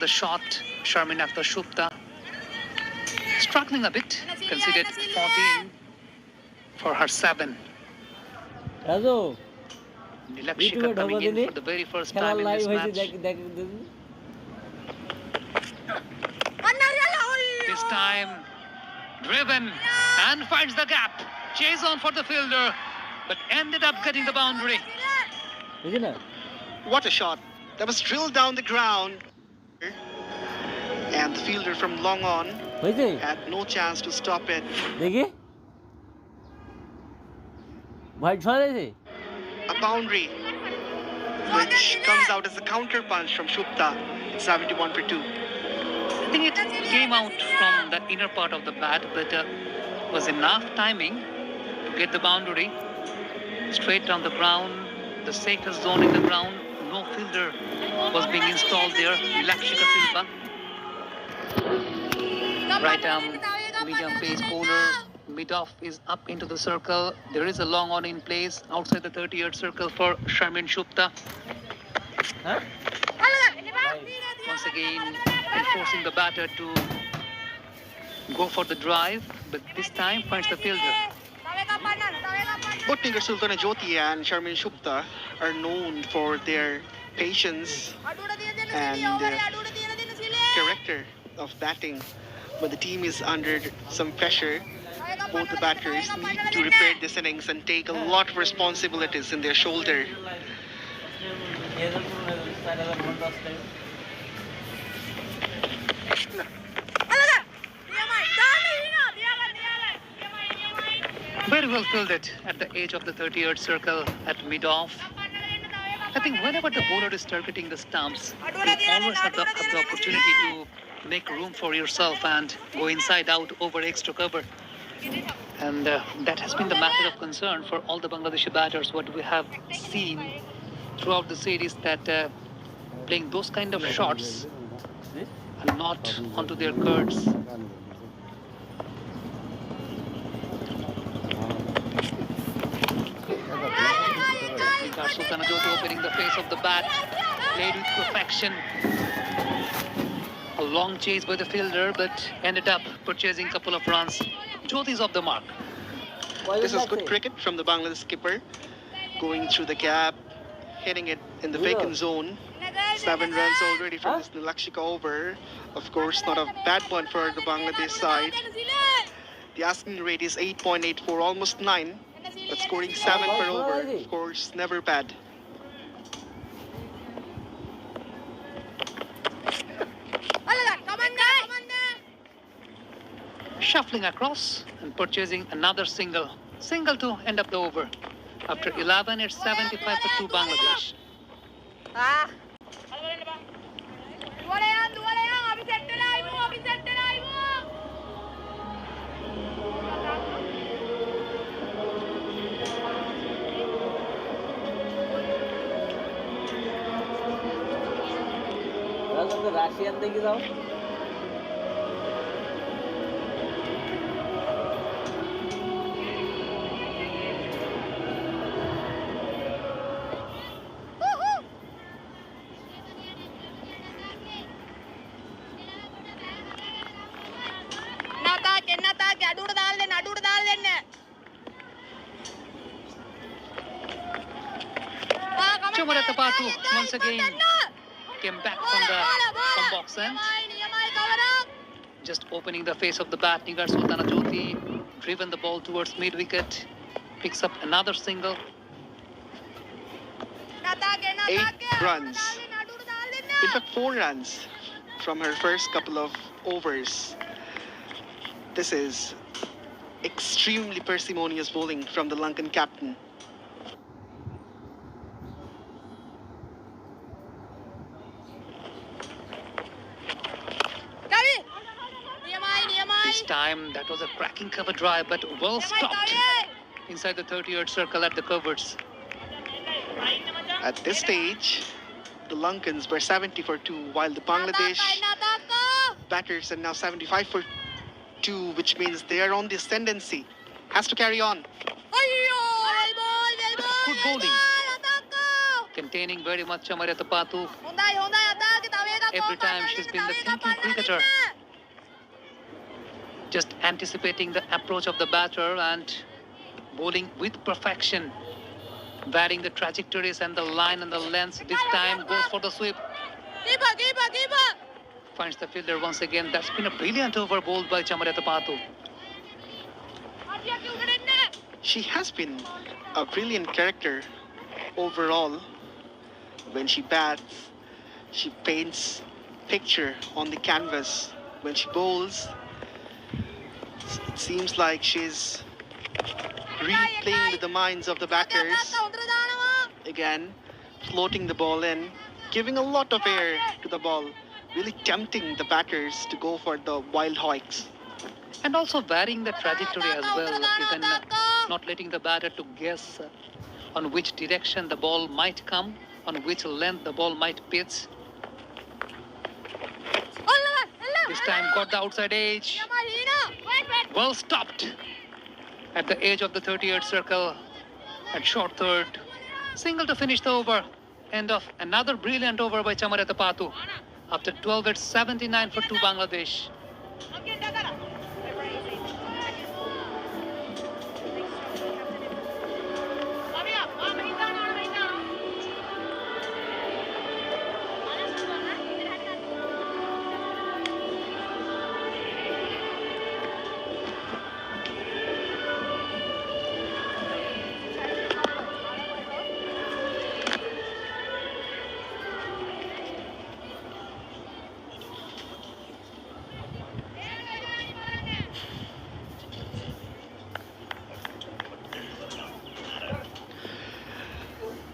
The shot, Sharmin after Shupta, struggling a bit, conceded 14 for her 7. Rajo, Nilakshika coming in for the very first time in this match. This time, driven and finds the gap. Chase on for the fielder, but ended up getting the boundary. What a shot. That was drilled down the ground. And the fielder from long on had no chance to stop it. A boundary which comes out as a counter punch from Shupta. 71 for 2. I think it came out from the inner part of the bat, but was enough timing to get the boundary. Straight down the ground, the safest zone in the ground. No fielder was being installed there. Lakshika Silva. Right arm, medium pace bowler. Mid-off is up into the circle. There is a long on in place outside the 30-yard circle for Sharmin Shupta. Once again, forcing the batter to go for the drive, but this time finds the fielder. Both Tinker Sultana Jyoti and Sharmin Shupta are known for their patience and character of batting. But the team is under some pressure. Both the batters need to repair this innings and take a lot of responsibilities in their shoulder. Very well fielded at the edge of the 30-yard circle at mid-off. I think whenever the bowler is targeting the stumps, you always have the opportunity to make room for yourself and go inside out over extra cover. And that has been the matter of concern for all the Bangladeshi batters. What we have seen throughout the series, that playing those kind of shots and not onto their curds. Sultana Jyoti opening the face of the bat, played with perfection. A long chase by the fielder, but ended up purchasing a couple of runs. Jyoti's off the mark. This is good cricket from the Bangladesh skipper, going through the gap, hitting it in the vacant zone. 7 runs already from this Lakshika over. Of course, not a bad one for the Bangladesh side. The asking rate is 8.84, almost 9. But scoring 7 per over, of course, never bad. Shuffling across and purchasing another single. Single to end up the over. After 11, it's 75 for 2 Bangladesh. Russian দেখে যাও Tapatu once again came back from the box end. Just opening the face of the bat, Nigar Sultana Jyoti driven the ball towards mid-wicket, picks up another single. 8 runs. In fact, 4 runs from her first couple of overs. This is extremely parsimonious bowling from the Lankan captain. This time, that was a cracking cover drive, but well stopped inside the 30-yard circle at the covers. At this stage, the Lankans were 70 for 2, while the Bangladesh batters are now 75 for 2, which means they are on the ascendancy. Has to carry on. Good bowling. Containing very much Chamarya Tapatu. every time she's been the thinking cricketer, just anticipating the approach of the batter and bowling with perfection, varying the trajectories and the line and the lengths. This time goes for the sweep, finds the fielder once again. That's been a brilliant over bowled by Chamarata Patu. She has been a brilliant character overall. When she bats, she paints picture on the canvas. When she bowls, it seems like she's really playing with the minds of the batters. Again, floating the ball in, giving a lot of air to the ball, really tempting the batters to go for the wild hoiks. And also varying the trajectory as well, even not letting the batter to guess on which direction the ball might come, on which length the ball might pitch. This time got the outside edge. Well stopped at the edge of the 38th circle at short third. Single to finish the over. End of another brilliant over by Chamarata Patu. After 12 at 79 for 2 Bangladesh.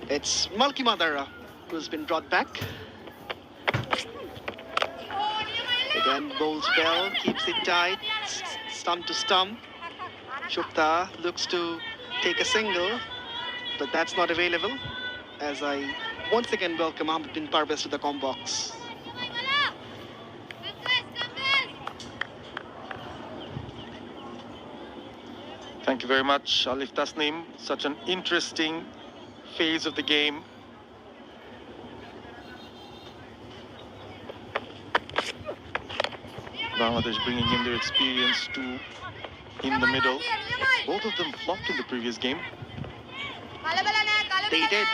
It's Malki Madara who's been brought back. Again, bowls well, keeps it tight, stump to stump. Shukta looks to take a single, but that's not available. As I once again welcome Ahmed bin Parvez to the comm box. Thank you very much, Alif Tasnim. Such an interesting phase of the game. Bangladesh bringing in their experience too in the middle. Both of them flopped in the previous game. They did,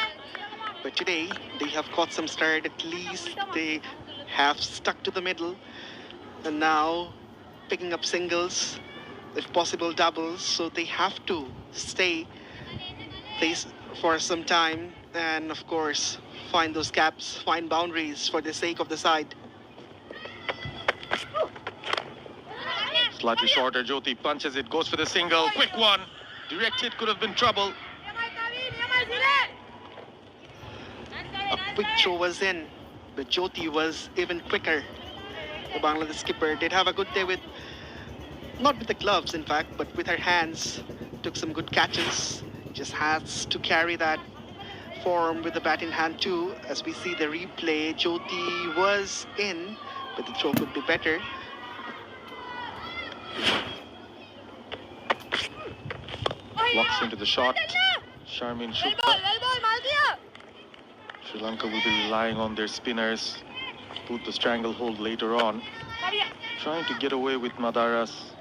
but today they have caught some stride. At least they have stuck to the middle, and now picking up singles, if possible doubles, so they have to stay place for some time and of course find those gaps, find boundaries for the sake of the side. Slightly shorter, Jyoti punches it, goes for the single, quick one. Direct hit could have been trouble. A quick throw was in, but Jyoti was even quicker. The Bangladesh skipper did have a good day with, not with the gloves in fact, but with her hands. Took some good catches. Just has to carry that form with the bat in hand too. As we see the replay, Jyoti was in, but the throw could be better. Walks into the shot. Sharmin Shukla. Sri Lanka will be relying on their spinners. Put the stranglehold later on. Trying to get away with Madara's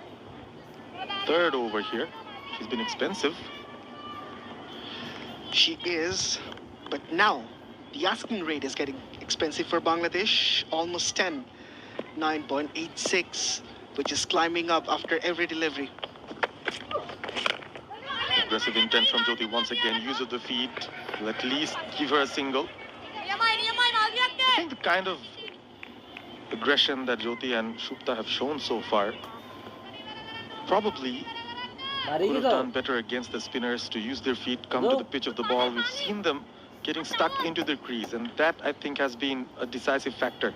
third over here. She's been expensive. She is, but now the asking rate is getting expensive for Bangladesh. Almost 10, 9.86, which is climbing up after every delivery. Aggressive intent from Jyoti once again. Use of the feet. Will at least give her a single. I think the kind of aggression that Jyoti and Shukta have shown so far probably could have done better against the spinners to use their feet, come to the pitch of the ball. We've seen them getting stuck into their crease, and that I think has been a decisive factor.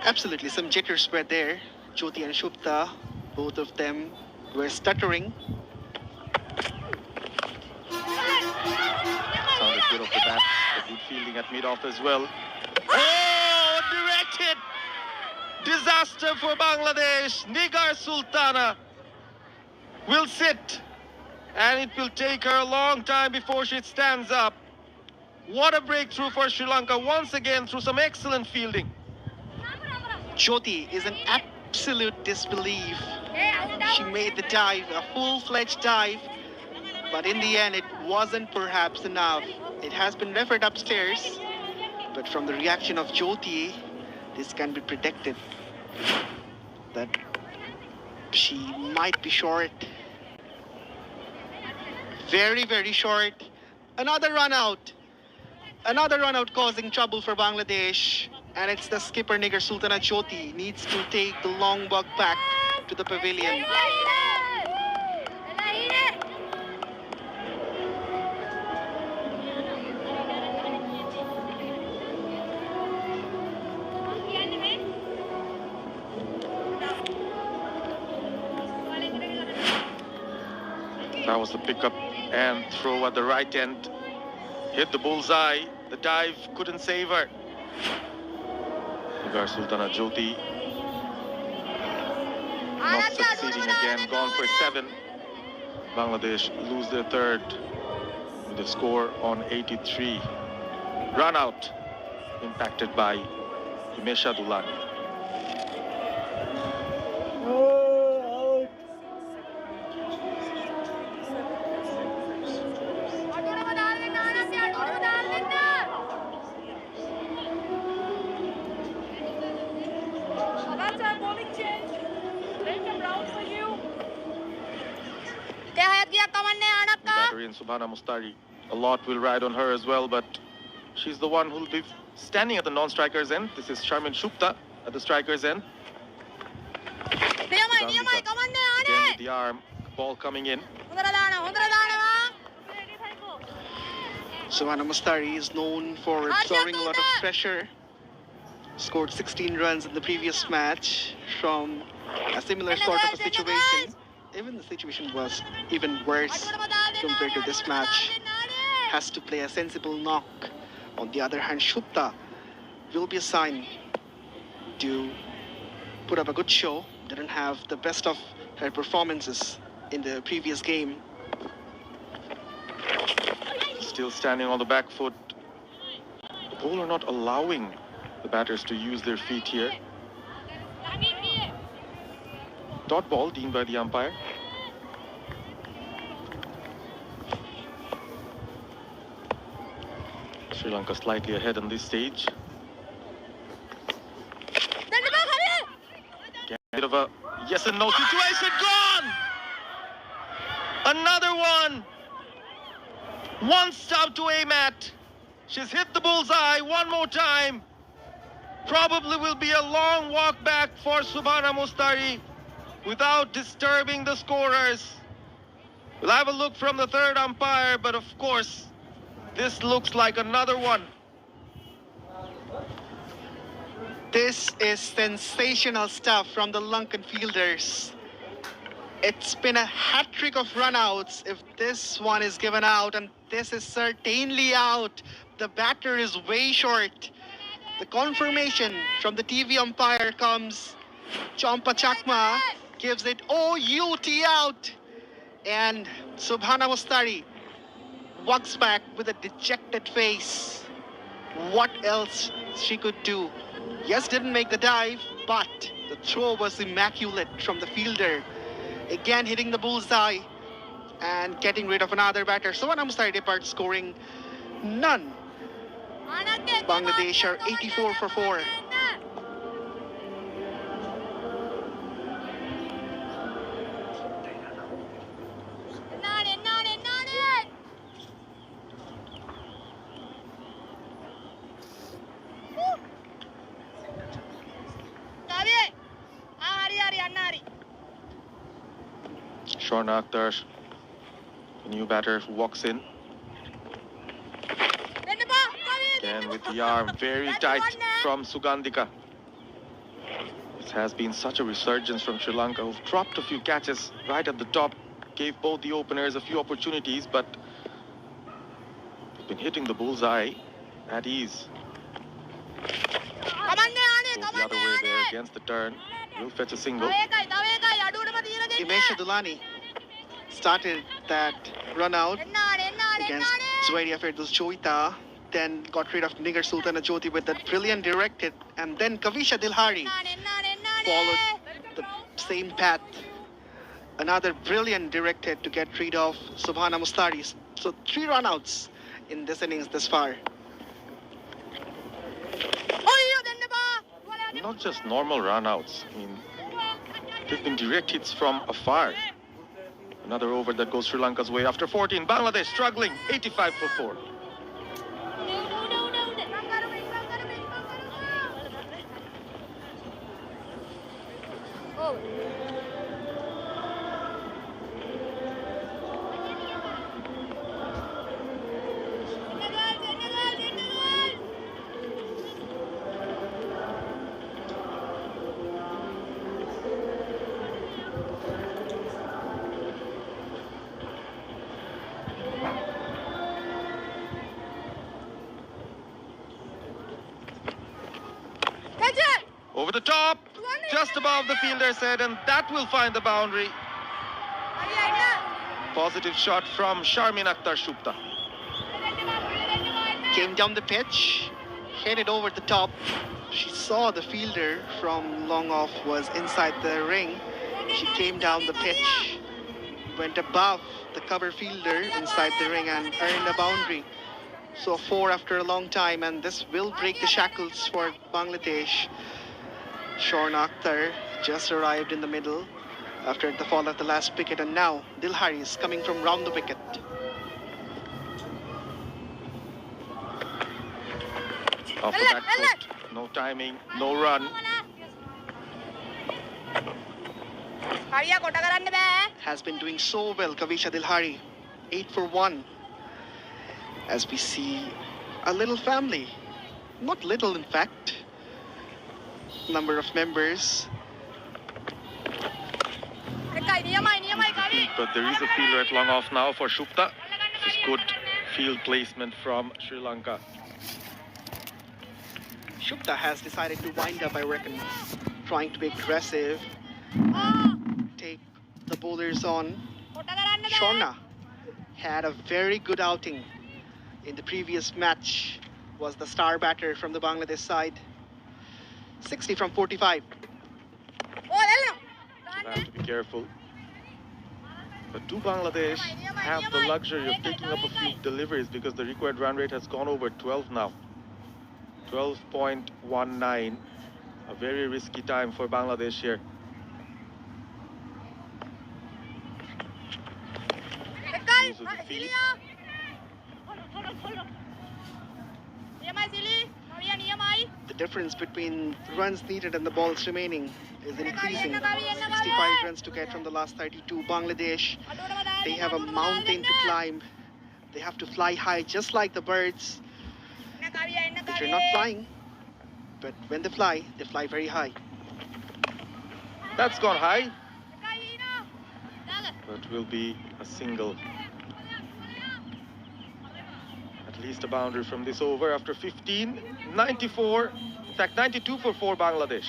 Absolutely, some jitters were there. Jyoti and Shukta, both of them were stuttering. Sounded good off the bat, but good fielding at mid-off as well. Oh, direct hit! Disaster for Bangladesh. Nigar Sultana will sit, and it will take her a long time before she stands up. What a breakthrough for Sri Lanka once again through some excellent fielding. Jyoti is an absolute disbelief. She made the dive, a full-fledged dive, but in the end it wasn't perhaps enough. It has been referred upstairs, but from the reaction of Jyoti, this can be predicted that she might be short. Very, very short. Another run out. Another run out causing trouble for Bangladesh. And it's the skipper Nigar Sultana Jyoti needs to take the long walk back to the pavilion. That was the pickup and throw at the right end. Hit the bullseye. The dive couldn't save her. Nigar Sultana Jyoti not succeeding again. Gone for 7. Bangladesh lose their third with a score on 83. Run out impacted by Himesha Dulani. Battery in Subhana Mustari. A lot will ride on her as well, but she's the one who'll be standing at the non-striker's end. This is Sharmin Shupta at the striker's end. Again with the arm, ball coming in. Subhana Mustari is known for absorbing a lot of pressure. Scored 16 runs in the previous match from a similar sort of a situation. Even the situation was even worse compared to this match. Has to play a sensible knock. On the other hand, Shupta will be assigned to put up a good show. Didn't have the best of her performances in the previous game. Still standing on the back foot. The bowler not allowing the batters to use their feet here. Dot ball deemed by the umpire. Sri Lanka slightly ahead on this stage. Bit of a yes and no situation. Gone! Another one! One stop to aim at. She's hit the bullseye one more time. Probably will be a long walk back for Subhana Mustari without disturbing the scorers. We'll have a look from the third umpire, but of course, this looks like another one. This is sensational stuff from the Lankan fielders. It's been a hat-trick of run-outs. If this one is given out, and this is certainly out, the batter is way short. The confirmation from the TV umpire comes. Champa Chakma gives it OUT out. And Subhana Mustari walks back with a dejected face. What else she could do? Yes, didn't make the dive, but the throw was immaculate from the fielder. Again hitting the bullseye and getting rid of another batter. Subhana Mustari departs scoring none. Bangladesh are 84 for 4. Shorna Akhtar, the new batter who walks in. Again with the arm very tight from Sugandhika. This has been such a resurgence from Sri Lanka, who've dropped a few catches right at the top. Gave both the openers a few opportunities, but they've been hitting the bullseye at ease. Goes the other way there against the turn. Will fetch a single. Himesha Dulani started that run out against Zuairia Ferdous Choita. then got rid of Nigar Sultana Jyoti with that brilliant direct hit, and then Kavisha Dilhari followed the same path. Another brilliant direct hit to get rid of Subhana Mustari. So 3 run-outs in this innings this far. Not just normal run-outs. I mean, they've been direct hits from afar. Another over that goes Sri Lanka's way after 14. Bangladesh struggling, 85 for 4. Over the top, just above the fielder's head, and that will find the boundary. Positive shot from Sharmin Akhtar Shupta. Came down the pitch, hit it over the top. She saw the fielder from long off was inside the ring. She came down the pitch, went above the cover fielder inside the ring and earned a boundary. So 4 after a long time, and this will break the shackles for Bangladesh. Shorna Akhtar just arrived in the middle after the fall of the last wicket, and now Dilhari is coming from round the wicket. Off the back foot, no timing, no run. Has been doing so well, Kavisha Dilhari. 8 for 1. As we see a little family, not little in fact, number of members. But there is a fielder at long off now for Shupta. This is good field placement from Sri Lanka. Shupta has decided to wind up, I reckon, trying to be aggressive, take the bowlers on. Shorna had a very good outing in the previous match, was the star batter from the Bangladesh side. 60 from 45. You have to be careful. But do Bangladesh have the luxury of taking up a few deliveries, because the required run rate has gone over 12 now. 12.19. A very risky time for Bangladesh here. Use of the feet. The difference between runs needed and the balls remaining is increasing. 65 runs to get from the last 32. Bangladesh, they have a mountain to climb. They have to fly high just like the birds, which are not flying. But when they fly very high. That's gone high. But will be a single. At least a boundary from this over after 15. 94, in fact 92 for 4 Bangladesh.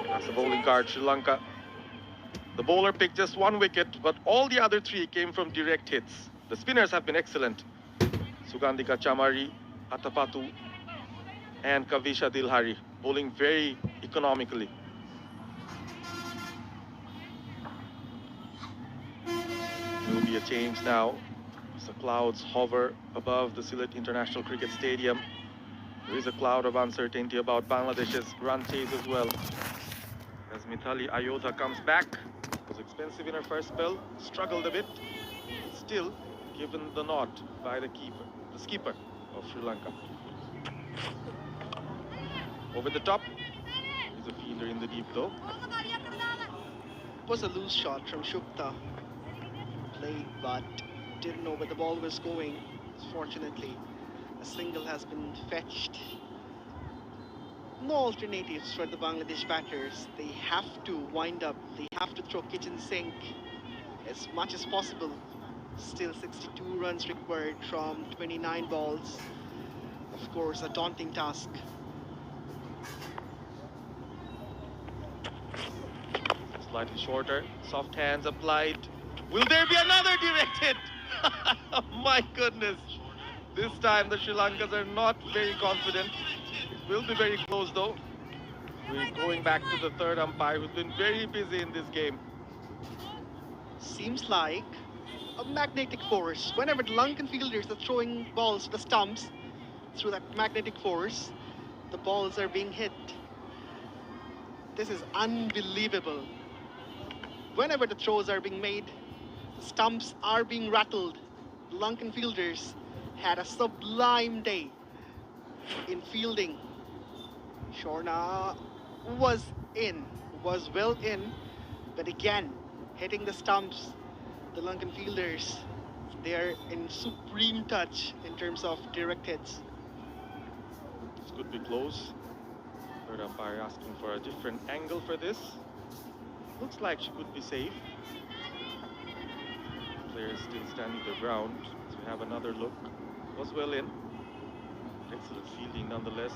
That's the bowling card, Sri Lanka. The bowler picked just 1 wicket, but all the other 3 came from direct hits. The spinners have been excellent. Sugandhika Chamari, Atapatu, and Kavisha Dilhari, bowling very economically. Will be a change now as the clouds hover above the Sylhet International Cricket Stadium. There is a cloud of uncertainty about Bangladesh's run chase as well. As Mithali Ayodha comes back, was expensive in her first spell, struggled a bit, still given the nod by the skipper of Sri Lanka. Over the top, he's a fielder in the deep though. It was a loose shot from Shupta. Played, but didn't know where the ball was going. Fortunately, a single has been fetched. No alternatives for the Bangladesh batters. They have to wind up. They have to throw kitchen sink as much as possible Still 62 runs required from 29 balls. Of course, a daunting task. Slightly shorter, soft hands applied. Will there be another direct hit? My goodness. This time the Sri Lankans are not very confident. It will be very close though. We're going back to the third umpire who's been very busy in this game. Seems like a magnetic force. Whenever the Lankan fielders are throwing balls to the stumps, through that magnetic force, the balls are being hit. This is unbelievable. Whenever the throws are being made, the stumps are being rattled. The Lankan fielders had a sublime day in fielding. Shorna was well in, but again, hitting the stumps, the Lankan fielders, they are in supreme touch in terms of direct hits. This could be close. Third umpire asking for a different angle for this. Looks like she could be safe. Players still standing their ground. So we have another look. Was well in. Excellent fielding nonetheless.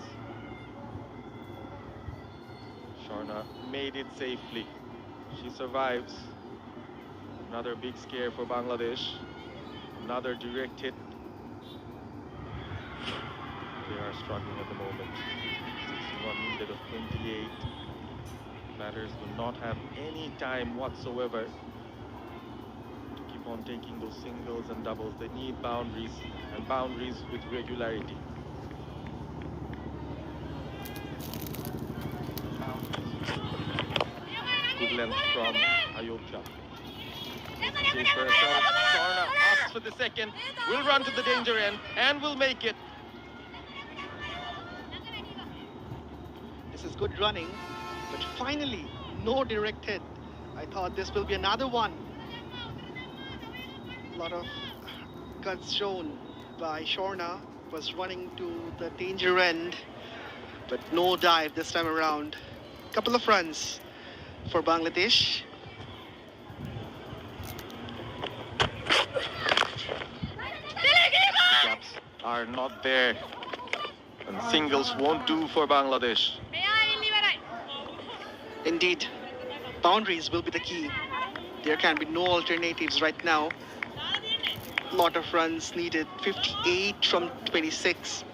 Sharna made it safely. She survives. Another big scare for Bangladesh. Another direct hit. They are struggling at the moment. 61 needed of 28. Batters do not have any time whatsoever to keep on taking those singles and doubles. They need boundaries, and boundaries with regularity. Good length from Ayodhya. Chase for herself. Sharna asks for the second. Will run to the danger end and will make it. This is good running, but finally, no direct hit. I thought this will be another one. A lot of guts shown by Shorna, was running to the danger end, but no dive this time around. Couple of runs for Bangladesh. The gaps are not there, and singles won't do for Bangladesh. Indeed, boundaries will be the key. There can be no alternatives right now. Lot of runs needed, 58 from 26.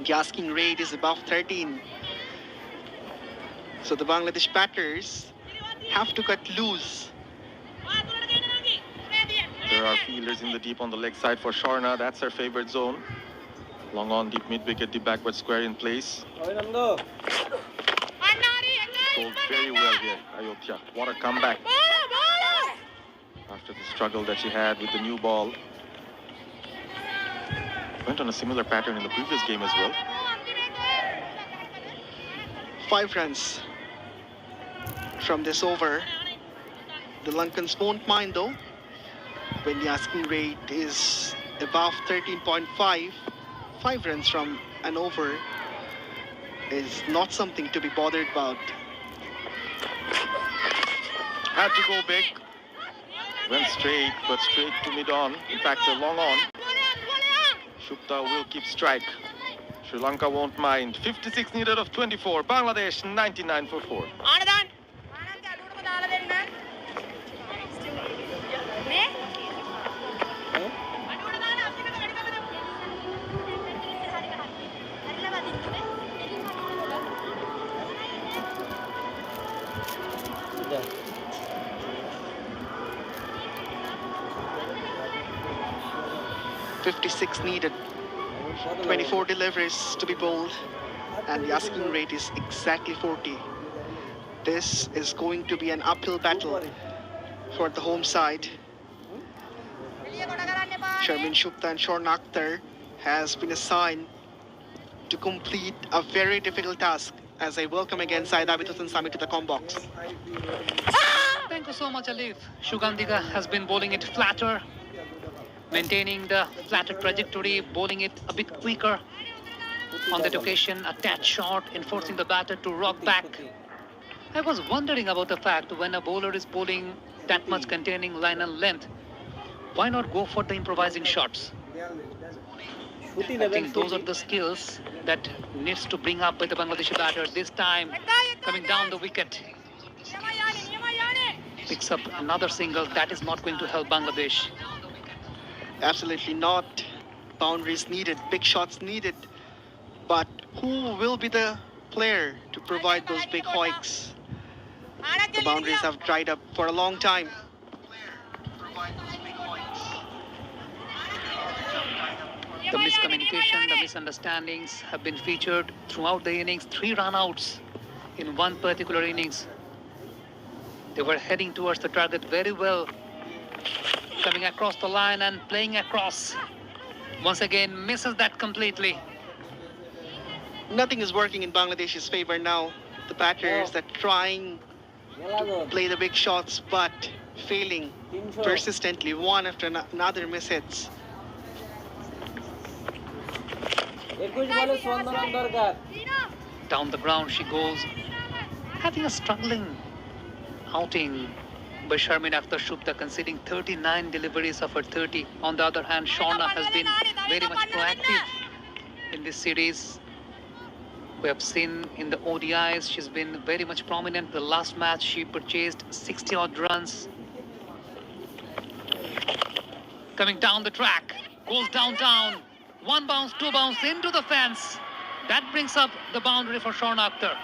The asking rate is above 13. So the Bangladesh batters have to cut loose. There are fielders in the deep on the leg side for Sharna. That's her favorite zone. Long on, deep mid-wicket, deep backward square in place. Controlled very well here, Ayodhya. What a comeback. After the struggle that she had with the new ball. Went on a similar pattern in the previous game as well. 5 runs from this over. The Lankans won't mind though, when the asking rate is above 13.5. 5 runs from an over is not something to be bothered about. Had to go big. Went straight, but straight to mid-on. In fact, a long on. Shupta will keep strike. Sri Lanka won't mind. 56 needed of 24. Bangladesh 99 for 4. Yeah. 56 needed, 24 deliveries to be bowled, and the asking rate is exactly 40. This is going to be an uphill battle for the home side. Sharmin Shupta and Shorna Akhtar has been assigned to complete a very difficult task, as I welcome again Saeed Abid Hossain Sami to the com box. Thank you so much, Alif. Shugandika has been bowling it flatter, maintaining the flatter trajectory, bowling it a bit quicker. On that occasion, a tad short, enforcing the batter to rock back. I was wondering about the fact when a bowler is bowling that much containing line and length, Why not go for the improvising shots? I think those are the skills that needs to bring up by the Bangladeshi batter. This time, coming down the wicket, picks up another single. That is not going to help Bangladesh. Absolutely not. Boundaries needed, big shots needed. But who will be the player to provide those big hoiks? The boundaries have dried up for a long time. The miscommunication, the misunderstandings have been featured throughout the innings. 3 run-outs in one particular innings. They were heading towards the target very well, coming across the line and playing across. Once again, misses that completely. Nothing is working in Bangladesh's favor now. The batters are trying to play the big shots, but failing persistently, one after another miss hits. Down the ground she goes, having a struggling outing by Sharmin Akhtar Shubta, conceding 39 deliveries of her 30. On the other hand, Shauna has been very much proactive in this series. We have seen in the ODIs, she's been very much prominent. The last match, she purchased 60-odd runs. Coming down the track, goes downtown. 1 bounce, 2 bounce into the fence. That brings up the boundary for Shauna Akhtar.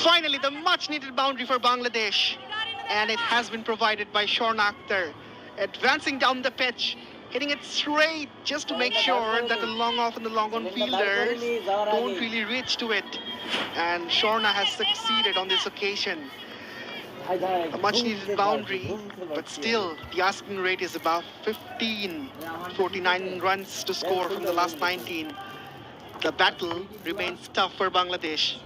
Finally, the much-needed boundary for Bangladesh. And it has been provided by Shauna Akhtar. Advancing down the pitch, hitting it straight just to make sure that the long off and the long on fielders don't really reach to it. And Shauna has succeeded on this occasion. A much-needed boundary, but still the asking rate is about 15. 49 runs to score from the last 19. The battle remains tough for Bangladesh.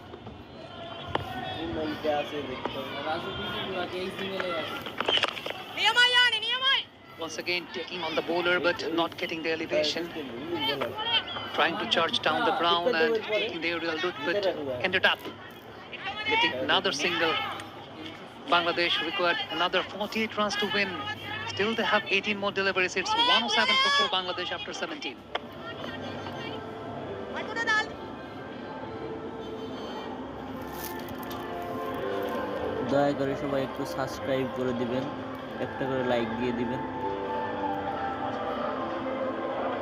Once again taking on the bowler but not getting the elevation. Trying to charge down the ground and taking the aerial route, but ended up getting another single. Bangladesh required another 48 runs to win. Still they have 18 more deliveries. It's 107 for Bangladesh after 17. দয়া করে সবাই একটু subscribe করে দিবেন, একটা করে like দিয়ে দিবেন।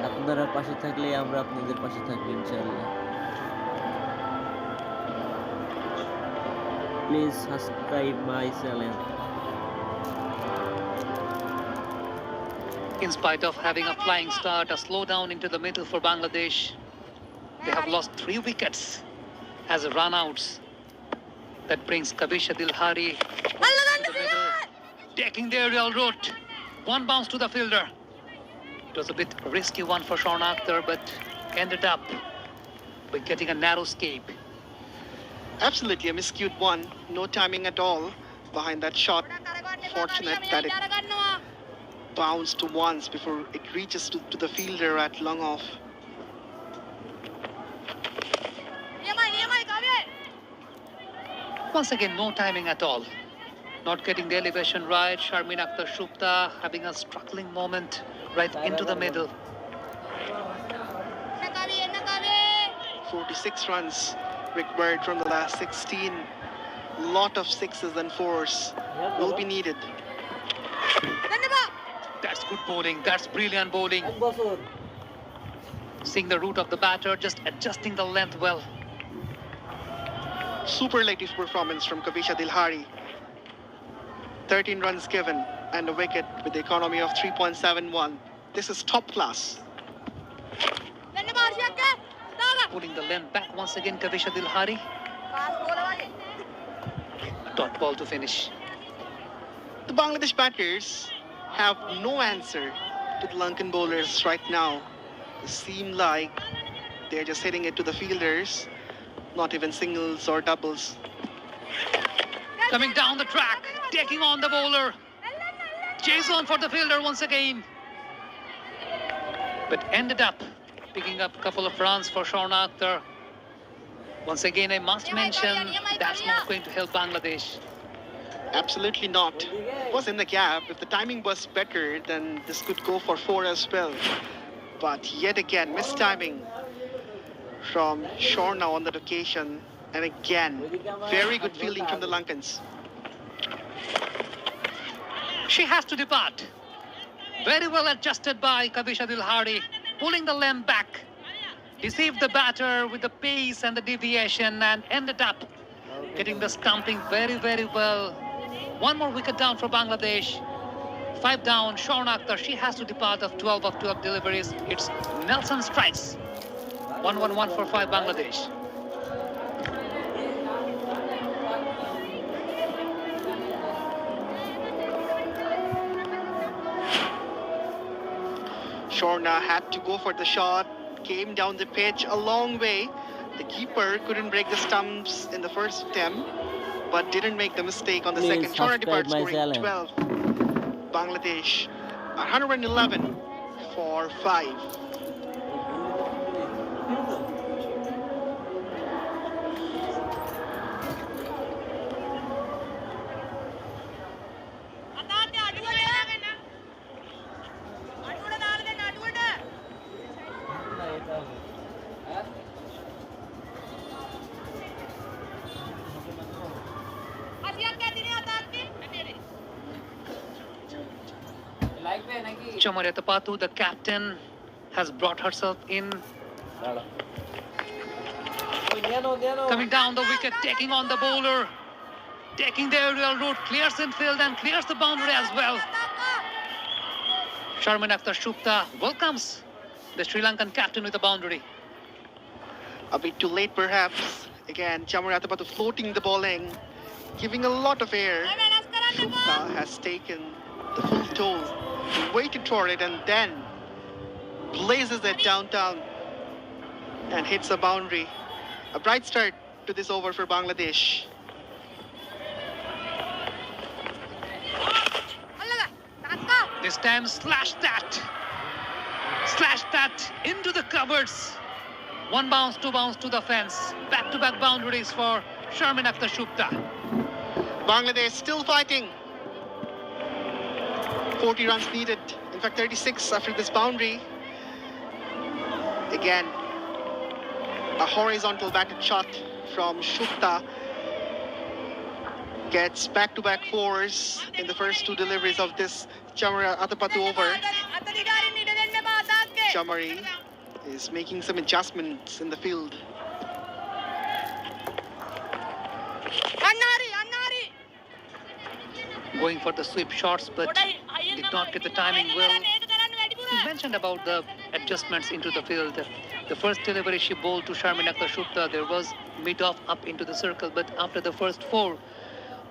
আপনারা পাশে থাকলে আমরা আপনাদের পাশে থাকবো ইনশাআল্লাহ। Please subscribe my channel. In spite of having a flying start, a slowdown into the middle for Bangladesh. They have lost 3 wickets as run-outs. That brings Kavisha Dilhari to the middle, taking the aerial route. 1 bounce to the fielder. It was a bit risky one for Shauna Akhtar, but ended up by getting a narrow escape. Absolutely a miscued one. No timing at all behind that shot. Fortunate that it bounced once before it reaches to the fielder at long off. Once again, no timing at all. Not getting the elevation right. Sharmin Akhtar Shubta having a struggling moment right into the middle. 46 runs required from the last 16. Lot of 6s and 4s will be needed. That's good bowling. That's brilliant bowling. Seeing the route of the batter, just adjusting the length well. Superlative performance from Kavisha Dilhari. 13 runs given and a wicket with the economy of 3.71. This is top class. Pulling the length back once again, Kavisha Dilhari. Dot ball to finish. The Bangladesh batters have no answer to the Lankan bowlers right now. They seem like they're just hitting it to the fielders, not even singles or doubles. Coming down the track, taking on the bowler. Chase on for the fielder once again. But ended up picking up a couple of runs for Shauna Akhtar. Once again, I must mention that's not going to help Bangladesh. Absolutely not. It was in the gap. If the timing was better, then this could go for 4 as well. But yet again, mistiming from Shorna on that occasion. And again, very good fielding from the Lankans. She has to depart. Very well adjusted by Kavisha Dilhari, pulling the length back. Deceived the batter with the pace and the deviation and ended up getting the stumping very, very well. One more wicket down for Bangladesh. 5 down, Shorna Akhtar, she has to depart of 12 deliveries. It's Nelson strikes. 1-1-1 for 5 Bangladesh. Shorna had to go for the shot, came down the pitch a long way. The keeper couldn't break the stumps in the first attempt, but didn't make the mistake on the Please second. Shorna subscribe departs my scoring channel. 12. Bangladesh 111 for 5. Chamari Tapatu, the captain, has brought herself in. Coming down the wicket, taking on the bowler, taking the aerial route, clears infield and clears the boundary as well. Sharmin Akhtar Shupta welcomes the Sri Lankan captain with a boundary. A bit too late perhaps. Again, Chamaratapatu floating the bowling, giving a lot of air. Shukta has taken the full toll, waited for it and then blazes it downtown and hits a boundary. A bright start to this over for Bangladesh. This time slash that into the covers. 1 bounce, 2 bounce to the fence. Back-to-back boundaries for Sharmin Akhtar Shupta. Bangladesh still fighting. 40 runs needed. In fact, 36 after this boundary. Again, a horizontal batted shot from Shukta. Gets back-to-back 4s in the first 2 deliveries of this Chamari Atapatu over. Chamari is making some adjustments in the field. Going for the sweep shots, but did not get the timing well. You mentioned about the adjustments into the field. The first delivery she bowled to Sharmin Akhtar Shupta, there was mid-off up into the circle, but after the first 4,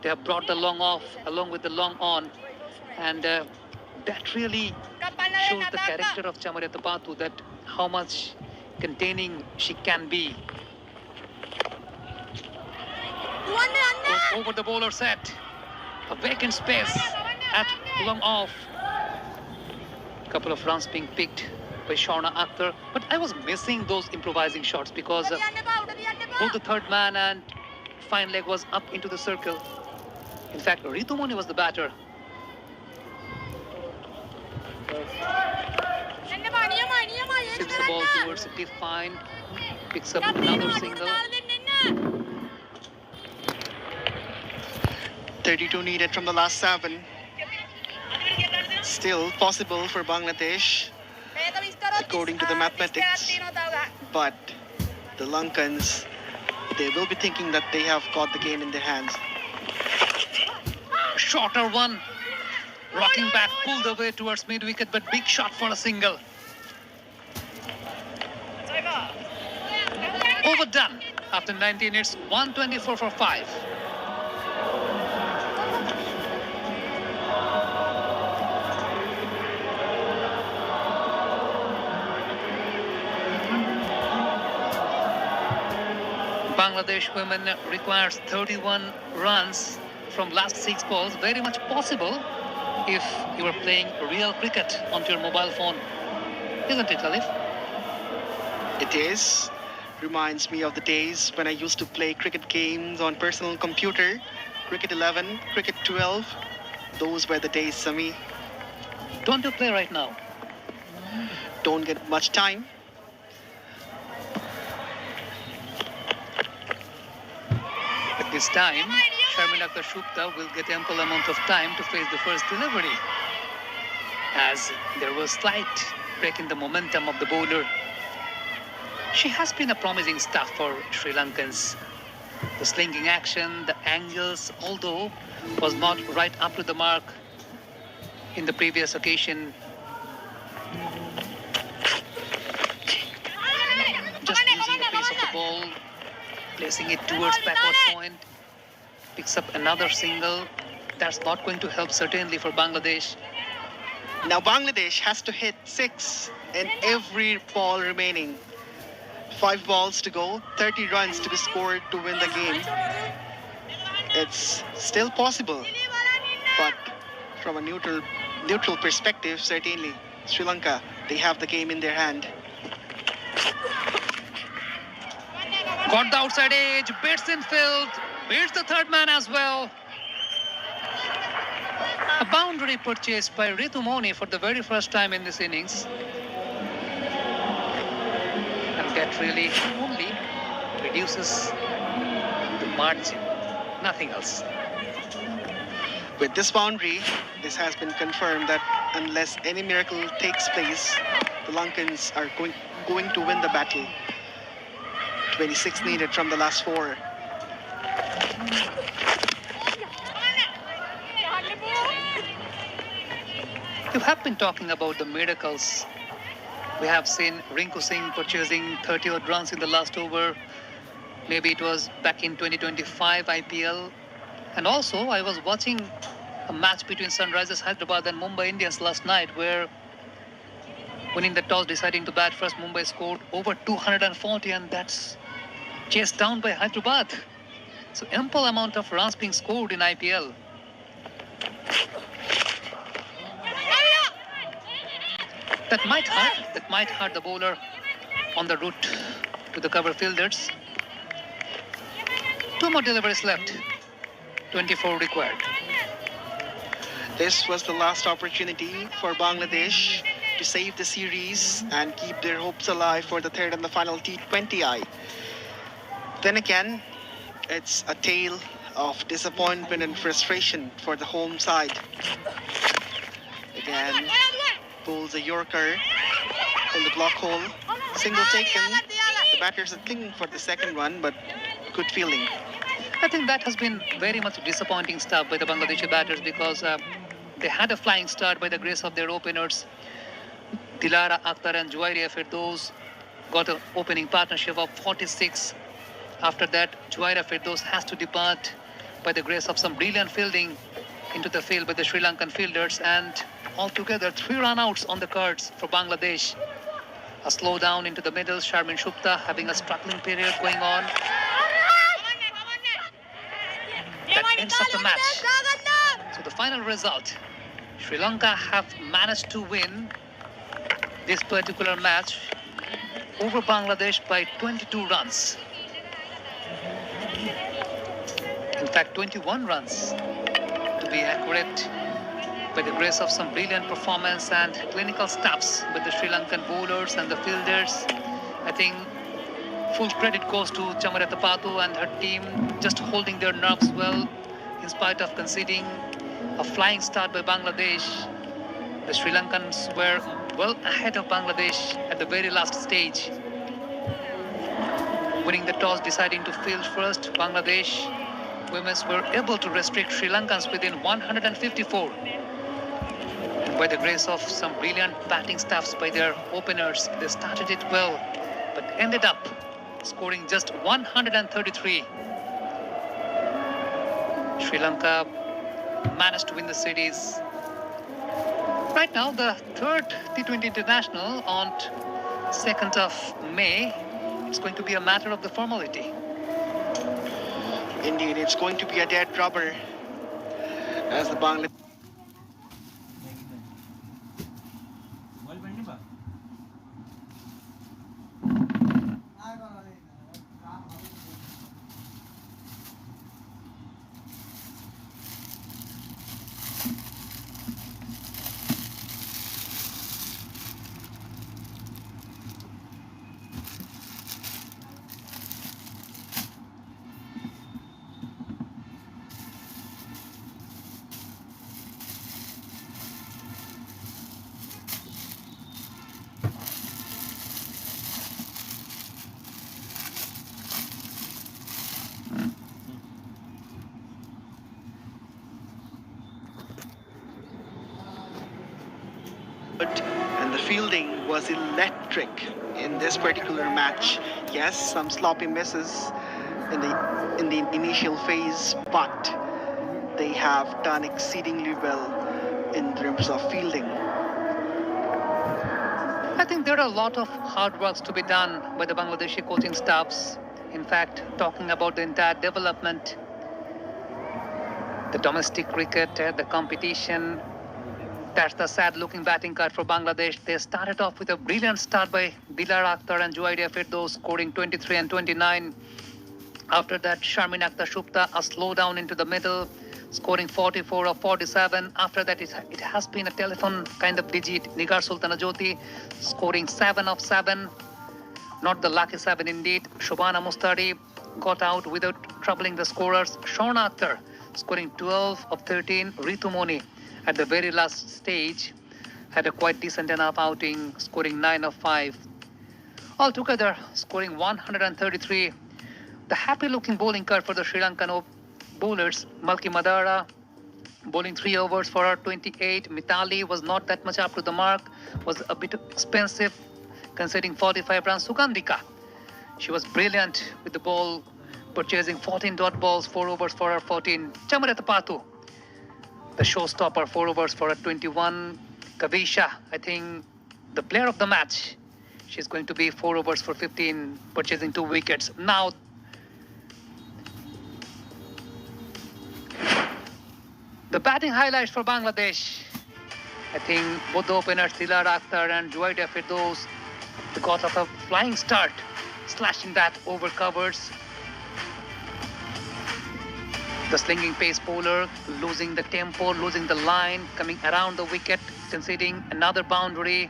they have brought the long off along with the long on, and that really shows the character of Chamari Tapatu, that how much containing she can be. Goes over the bowler set. A vacant space at long off. Couple of runs being picked by Shorna Akhtar, but I was missing those improvising shots because both the third man and fine leg was up into the circle. In fact, Ritumoni was the batter. Sips the ball towards Steve Fine, picks up another single. 32 needed from the last 7. Still possible for Bangladesh, according to the mathematics. But the Lankans, they will be thinking that they have got the game in their hands. Shorter one, rocking back, pulled away towards mid-wicket, but big shot for a single. Overdone after 19 hits, 124 for 5. Bangladesh women requires 31 runs from last 6 balls. Very much possible if you are playing real cricket onto your mobile phone. Isn't it, Khalif? It is. Reminds me of the days when I used to play cricket games on personal computer. Cricket 11, Cricket 12. Those were the days, Sami. Don't you play right now? Don't get much time. But this time, Sharmila Shupta will get ample amount of time to face the first delivery, as there was slight break in the momentum of the bowler. She has been a promising stuff for Sri Lankans. The slinging action, the angles, although was not right up to the mark in the previous occasion. Just using the pace of the ball, placing it towards backward point, picks up another single. That's not going to help certainly for Bangladesh. Now Bangladesh has to hit 6 in every ball remaining. 5 balls to go, 30 runs to be scored to win the game. It's still possible, but from a neutral perspective, certainly Sri Lanka, they have the game in their hand. Got the outside edge, beats in field, beats the third man as well. A boundary purchased by Ritu Moni for the very first time in this innings. And that really only reduces the margin, nothing else. With this boundary, this has been confirmed that unless any miracle takes place, the Lankans are going to win the battle. 26 needed from the last 4. You have been talking about the miracles. We have seen Rinku Singh purchasing 30-odd runs in the last over. Maybe it was back in 2025 IPL. And also, I was watching a match between Sunrisers Hyderabad and Mumbai Indians last night, where winning the toss, deciding to bat first, Mumbai scored over 240, and that's chased down by Hyderabad. So ample amount of runs being scored in IPL. That might hurt the bowler on the route to the cover fielders. 2 more deliveries left. 24 required. This was the last opportunity for Bangladesh to save the series and keep their hopes alive for the third and the final T20I. Then again, it's a tale of disappointment and frustration for the home side. Again, pulls a Yorker in the block hole. Single taken. The batters are clinging for the second one, but good feeling. I think that has been very much disappointing stuff by the Bangladeshi batters, because they had a flying start by the grace of their openers. Dilara Akhtar and Juwairia Firdaus got an opening partnership of 46. After that, Juwaira Firdaus has to depart by the grace of some brilliant fielding into the field by the Sri Lankan fielders, and altogether 3 run-outs on the cards for Bangladesh. A slowdown into the middle, Sharmin Shupta having a struggling period going on. That ends up the match. So the final result, Sri Lanka have managed to win this particular match over Bangladesh by 22 runs. In fact, 21 runs to be accurate, by the grace of some brilliant performance and clinical stops by the Sri Lankan bowlers and the fielders. I think full credit goes to Chamarata Patu and her team, just holding their nerves well in spite of conceding a flying start by Bangladesh. The Sri Lankans were well ahead of Bangladesh at the very last stage. Winning the toss, deciding to field first, Bangladesh women were able to restrict Sri Lankans within 154. By the grace of some brilliant batting staffs by their openers, they started it well, but ended up scoring just 133. Sri Lanka managed to win the series. Right now, the third T20 International on 2nd of May, it's going to be a matter of the formality. Indeed, it's going to be a dead rubber as the Bangladesh. fielding was electric in this particular match. Yes, some sloppy misses in the initial phase, but they have done exceedingly well in terms of fielding. I think there are a lot of hard works to be done by the Bangladeshi coaching staffs. In fact, talking about the entire development, the domestic cricket, the competition, that's the sad-looking batting card for Bangladesh. They started off with a brilliant start by Dilara Akhtar and Juwaida Firdaus, scoring 23 and 29. After that, Sharmin Akhtar Shupta, a slowdown into the middle, scoring 44 of 47. After that, it has been a telephone kind of digit. Nigar Sultana Jyoti scoring 7 of 7. Not the lucky 7 indeed. Shobana Mustari got out without troubling the scorers. Shorna Akhtar scoring 12 of 13. Ritu Moni at the very last stage had a quite decent enough outing, scoring 9 of 5. Altogether, scoring 133. The happy-looking bowling card for the Sri Lankan bowlers. Malki Madara bowling 3 overs for her 28. Mitali was not that much up to the mark, was a bit expensive, conceding 45 runs. Sugandhika, she was brilliant with the ball, purchasing 14 dot balls, 4 overs for her 14. Chamarata Patu, the showstopper, 4 overs for her 21. Kavisha, I think the player of the match. She's going to be 4 overs for 15, purchasing 2 wickets. Now, the batting highlights for Bangladesh. I think both the openers, Dilara Akhtar and Juwaida Firdaus, they got off a flying start, slashing that over covers. The slinging pace bowler losing the tempo, losing the line, coming around the wicket, conceding another boundary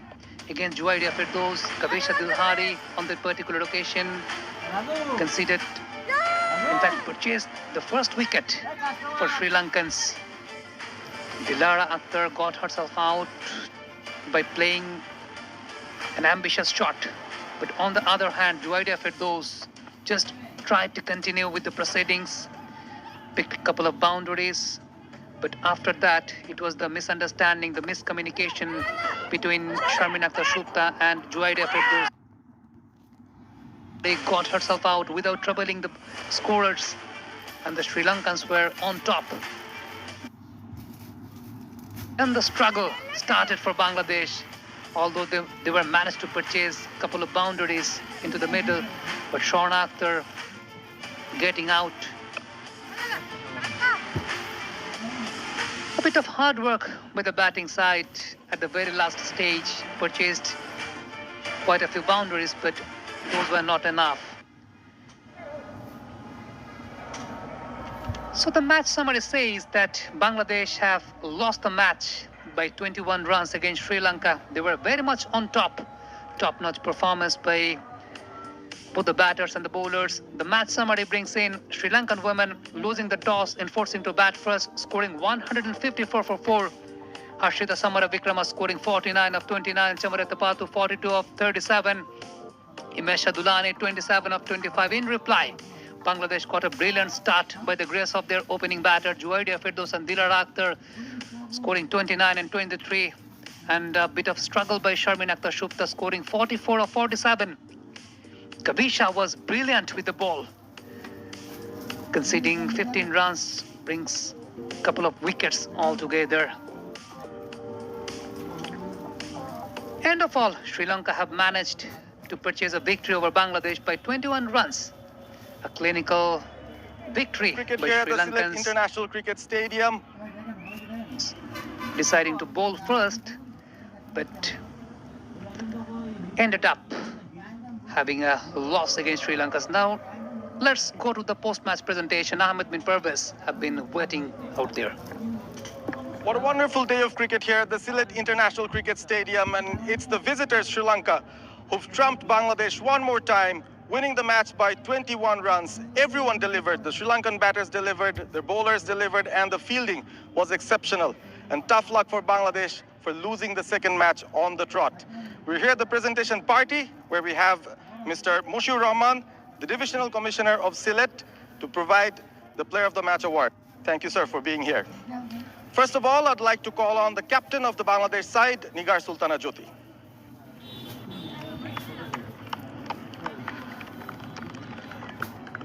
against Juwaida Firdaus. Kavisha Dilhari on that particular occasion conceded, in fact, purchased the first wicket for Sri Lankans. Dilara Akhtar got herself out by playing an ambitious shot. But on the other hand, Juwaida Firdaus just tried to continue with the proceedings, picked a couple of boundaries. But after that, it was the misunderstanding, the miscommunication between Sharmin Akhtar Shupta and Juwaida Firdaus. They got herself out without troubling the scorers, and the Sri Lankans were on top. And the struggle started for Bangladesh, although they were managed to purchase a couple of boundaries into the middle, but Shorna Akhtar getting out. A bit of hard work by the batting side at the very last stage, purchased quite a few boundaries, but those were not enough. So the match summary says that Bangladesh have lost the match by 21 runs against Sri Lanka. They were very much on top. Top-notch performance by both the batters and the bowlers. The match summary brings in Sri Lankan women losing the toss and forcing to bat first, scoring 154 for 4. Harshita Samara Vikrama scoring 49 of 29. Chamarata Patu 42 of 37. Imesha Dulani 27 of 25. In reply, Bangladesh got a brilliant start by the grace of their opening batter, Juwaida Firdaus and Dilara Akhtar, scoring 29 and 23. And a bit of struggle by Sharmin Akhtar Shupta, scoring 44 of 47. Kavisha was brilliant with the ball, conceding 15 runs, brings a couple of wickets altogether. End of all, Sri Lanka have managed to purchase a victory over Bangladesh by 21 runs. A clinical victory Cricket by here at Sri the Sylhet Lankans, International Cricket Stadium. deciding to bowl first, but ended up having a loss against Sri Lanka. Now, let's go to the post-match presentation. Ahmed bin Pervez have been waiting out there. What a wonderful day of cricket here at the Sylhet International Cricket Stadium, and it's the visitors, Sri Lanka, who've trumped Bangladesh one more time, winning the match by 21 runs. Everyone delivered. The Sri Lankan batters delivered, their bowlers delivered, and the fielding was exceptional. And tough luck for Bangladesh for losing the second match on the trot. We're here at the presentation party, where we have Mr. Moshiur Rahman, the Divisional Commissioner of Sylhet, to provide the Player of the Match award. Thank you, sir, for being here. First of all, I'd like to call on the captain of the Bangladesh side, Nigar Sultana Jyoti.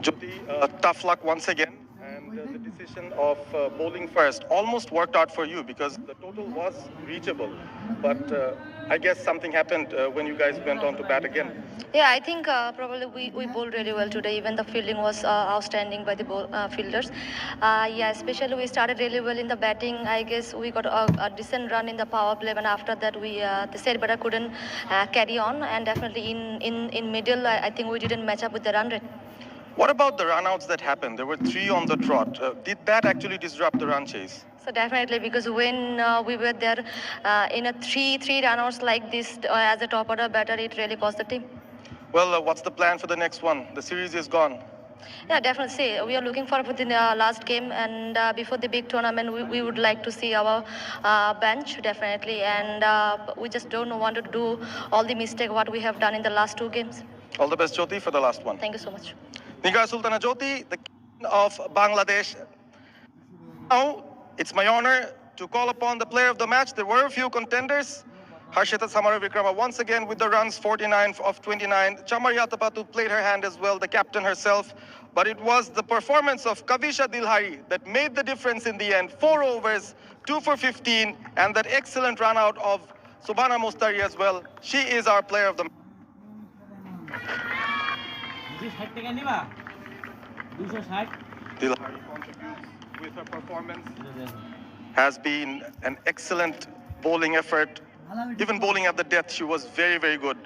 Jyoti, tough luck once again. And the decision of bowling first almost worked out for you because the total was reachable. But I guess something happened when you guys went on to bat again. Yeah, I think probably we bowled really well today. Even the fielding was outstanding by the fielders. Yeah, especially we started really well in the batting. I guess we got a decent run in the power play, and after that the set batter couldn't carry on. And definitely in middle, I think we didn't match up with the run rate. What about the runouts that happened? There were 3 on the trot. Did that actually disrupt the run chase? So definitely, because when we were there in a three run-outs like this as a top order batter, it really cost the team. Well, what's the plan for the next one? The series is gone. Yeah, definitely. See, we are looking forward to the last game, and before the big tournament, we would like to see our bench definitely, and we just don't want to do all the mistake what we have done in the last 2 games. All the best, Jyoti, for the last one. Thank you so much. Nigar Sultana Jyoti, the captain of Bangladesh. Now, it's my honor to call upon the player of the match. There were a few contenders. Harshita Samaravikrama once again with the runs, 49 of 29. Chamar Yatapatu played her hand as well, the captain herself. But it was the performance of Kavisha Dilhari that made the difference in the end. 4 overs, 2 for 15, and that excellent run out of Subhana Mostari as well. She is our player of the match. Dilhari contributes with her performance. Has been an excellent bowling effort. Even bowling at the death, she was very, very good.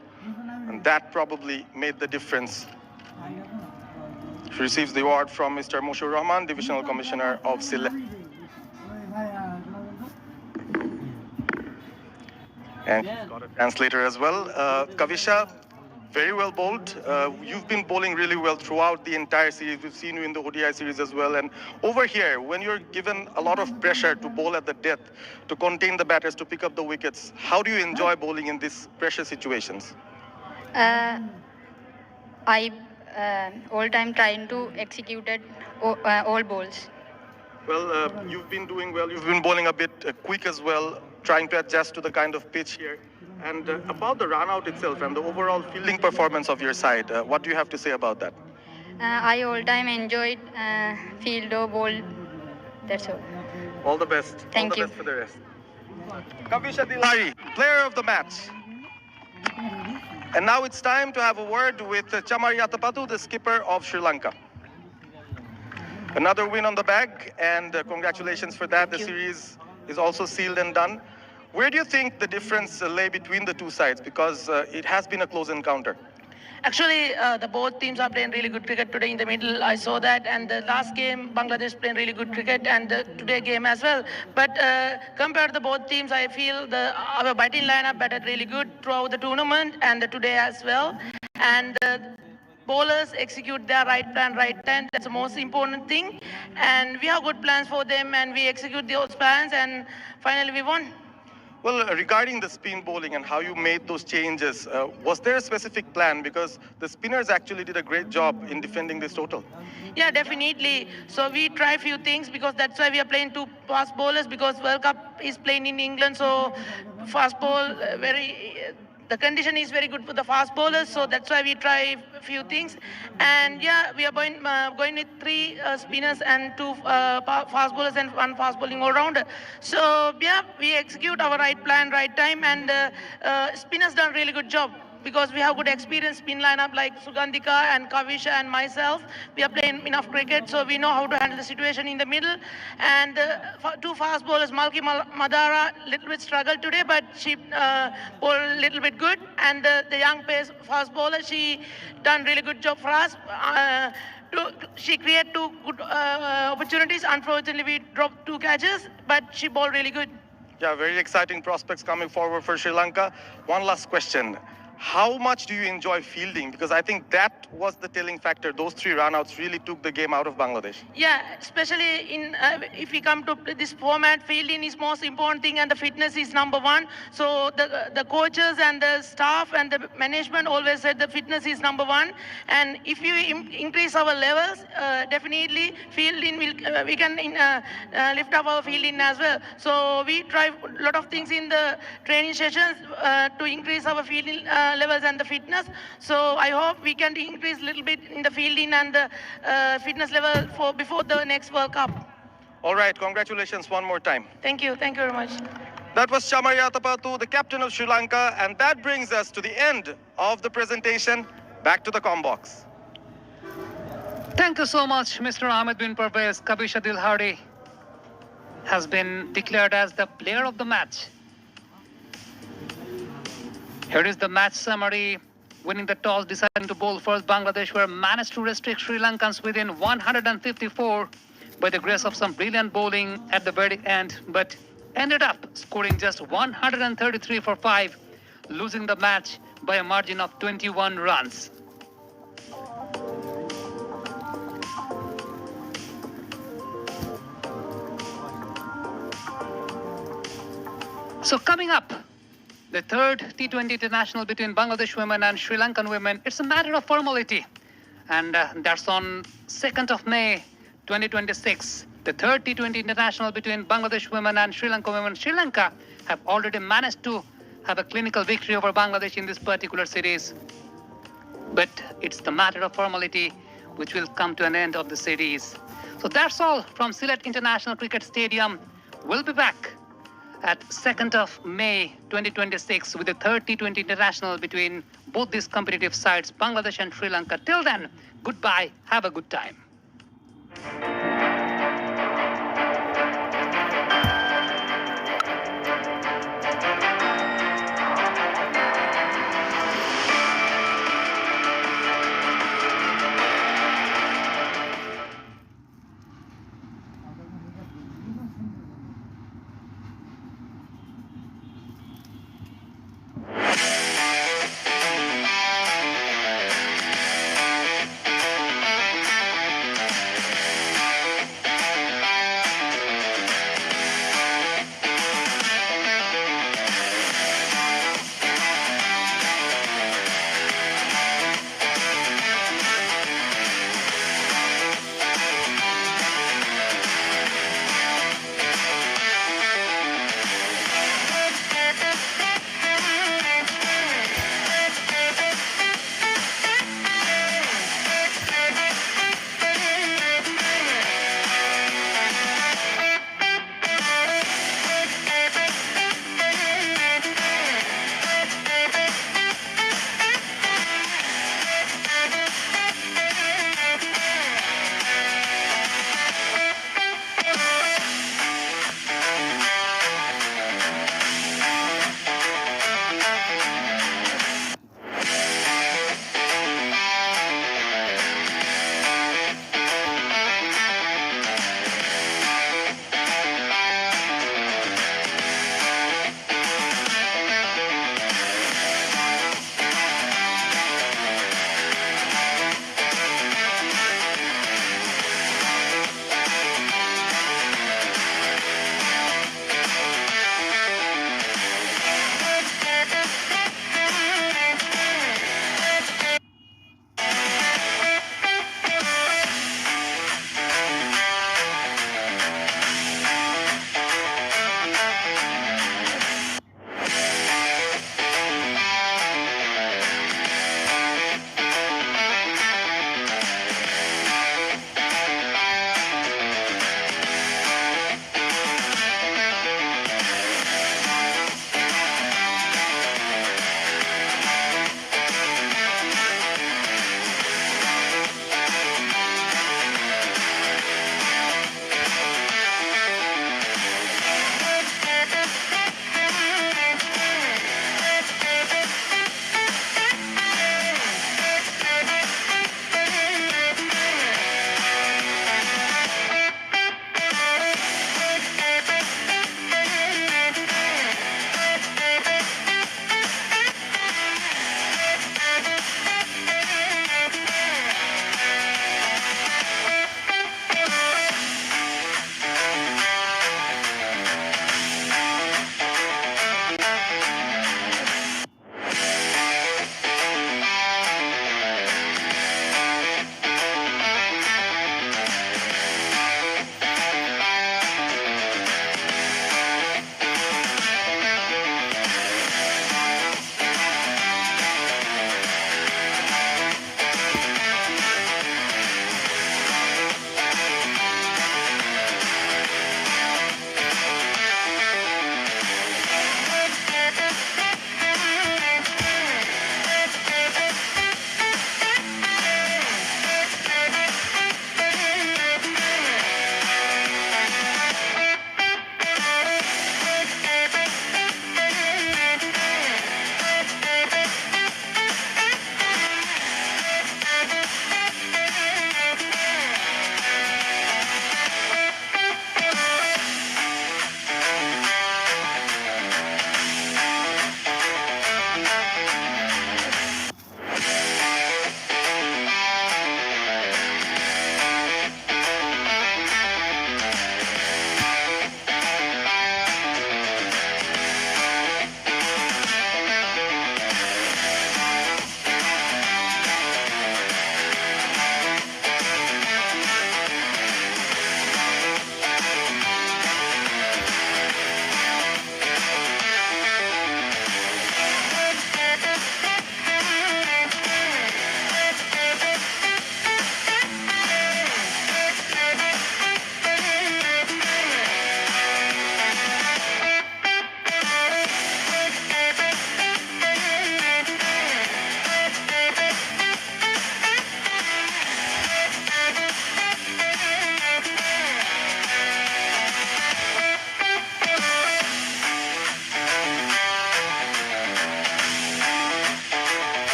And that probably made the difference. She receives the award from Mr. Mushur Rahman, Divisional Commissioner of Sylhet. And she's got a translator as well. Kavisha, very well bowled. You've been bowling really well throughout the entire series. We've seen you in the ODI series as well. And over here, when you're given a lot of pressure to bowl at the death, to contain the batters, to pick up the wickets, how do you enjoy bowling in these pressure situations? I all time trying to execute it all balls. Well, you've been doing well. You've been bowling a bit quick as well, trying to adjust to the kind of pitch here. And about the run out itself and the overall fielding performance of your side, what do you have to say about that? I all time enjoyed field or ball. That's all. All the best. Thank all the you. best for the rest. Kavisha Dilhari, player of the match. And now it's time to have a word with Chamar Yatapatu, the skipper of Sri Lanka. Another win on the bag, and congratulations for that. The series is also sealed and done. Where do you think the difference lay between the two sides? Because it has been a close encounter. Actually, the both teams are playing really good cricket today in the middle. I saw that, and the last game, Bangladesh playing really good cricket, and the today game as well. But compared to the both teams, I feel our batting lineup batted really good throughout the tournament and today as well. And bowlers execute their right plan, right time. That's the most important thing. And we have good plans for them, and we execute those plans, and finally we won. Well, regarding the spin bowling and how you made those changes, was there a specific plan? Because the spinners actually did a great job in defending this total. Yeah, definitely. So we try a few things because that's why we are playing 2 fast bowlers because World Cup is playing in England. So fast ball, the condition is very good for the fast bowlers. So that's why we try a few things. And yeah, we are going with 3 spinners and 2 fast bowlers and 1 fast bowling all-rounder. So yeah, we execute our right plan, right time, and spinners done really good job. Because we have good experience spin lineup like Sugandhika and Kavisha and myself. We are playing enough cricket, so we know how to handle the situation in the middle. And 2 fast bowlers, Malki Madara, little bit struggled today, but she bowled a little bit good. And the young pace fast bowler, she done really good job for us. She created 2 good opportunities. Unfortunately, we dropped 2 catches, but she bowled really good. Yeah, very exciting prospects coming forward for Sri Lanka. One last question. How much do you enjoy fielding? Because I think that was the telling factor. Those 3 runouts really took the game out of Bangladesh. Yeah, especially in if we come to this format, fielding is most important thing, and the fitness is number 1. So the coaches and the staff and the management always said the fitness is number 1. And if you increase our levels, definitely fielding will we can lift up our fielding as well. So we try a lot of things in the training sessions to increase our fielding levels and the fitness. So I hope we can increase a little bit in the fielding and the fitness level for before the next World Cup. All right, congratulations one more time. Thank you very much. That was Chamaya Tapatu, the captain of Sri Lanka, and that brings us to the end of the presentation. Back to the Combox. Thank you so much, Mr. Ahmed bin Parvez. Kabisha Dilhari has been declared as the player of the match. Here is the match summary. Winning the toss, deciding to bowl first, Bangladesh were managed to restrict Sri Lankans within 154 by the grace of some brilliant bowling at the very end, but ended up scoring just 133 for 5, losing the match by a margin of 21 runs. So coming up, the third T20 international between Bangladesh women and Sri Lankan women, it's a matter of formality. And that's on 2nd of May, 2026. The third T20 international between Bangladesh women and Sri Lanka women. Sri Lanka have already managed to have a clinical victory over Bangladesh in this particular series. But it's the matter of formality which will come to an end of the series. So that's all from Sylhet International Cricket Stadium. We'll be back at 2nd of May 2026 with the third T20 international between both these competitive sides, Bangladesh and Sri Lanka. Till then, goodbye, have a good time.